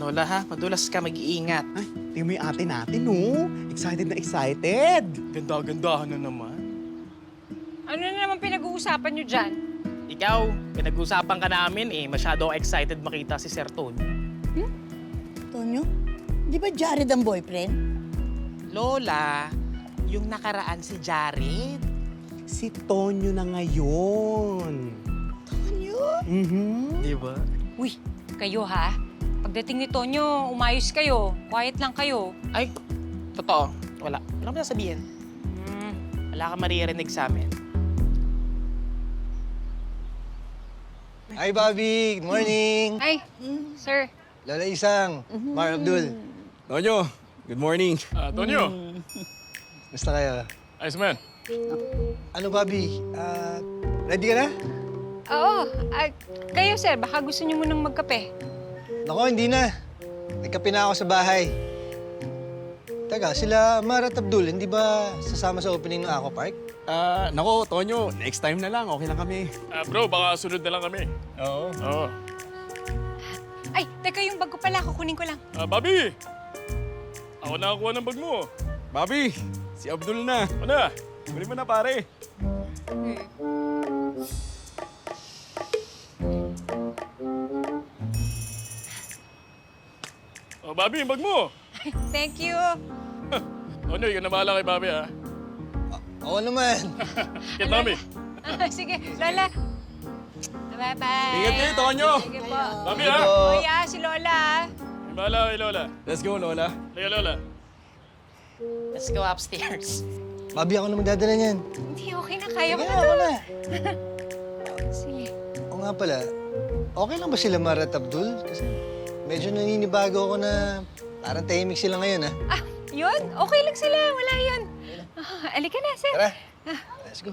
Lola ha, madulas ka, mag-iingat. Ay, tingnan mo yung ate natin, no? Excited na excited. Ganda-gandahan na naman. Ano na naman pinag-uusapan nyo dyan? Ikaw, pinag-usapan ka namin eh. Masyado excited makita si Sir Tony. Tonyo, di ba Jared ang boyfriend? Lola, yung nakaraan si Jared. Si Tonyo na ngayon. Tonyo? Di ba? Uy, kayo ha? Pagdating ni Tonyo, umayos kayo. Quiet lang kayo. Ay, totoo. Wala. Wala mo sabihin. Wala ka maririnig sa amin. Hi, Bobby. Good morning. Ay, sir. Lola Isang, Mar Abdul. Tonyo, good morning. Tonyo, Basta kayo? ayos man. Ano, Bobby? Ready ka na? Oo, kayo sir, baka gusto nyo munang magkape. Nako, hindi na. Nagkape na ako sa bahay. Teka, sila Mar at Abdul, hindi ba sasama sa opening ng Aqua Park? Nako, Tonyo, next time na lang. Okay lang kami. Bro, baka sunod na lang kami. Oo. Oo. Ay, teka yung bag ko pala, kukunin ko lang. Bobby! Ako nakakuha ng bag mo. Bobby, si Abdul na. Ano na? Kunin mo na, pare. Bobby, yung bag mo. Thank you. Tonyo, ikaw na bahala kay Bobby, ha? Oo naman. Kaya Mami. Sige, Lola. Bye-bye. Ingat kayo, Tonyo. Sige po. Bobby, ha? Uy, si Lola. May bahala kay Lola. Let's go, Lola. Sige, Lola. Let's go upstairs. Bobby, ako na magdadala niyan. Hindi, okay na. Kaya ko Sige na na, to. ako na. Sige. Oo nga pala, okay lang ba sila Mar at Abdul? Kasi medyo naninibago ako na parang tahimik sila ngayon, ha? Yun. Okay lang sila. Wala yun. Alika na, sir. Tara, let's go.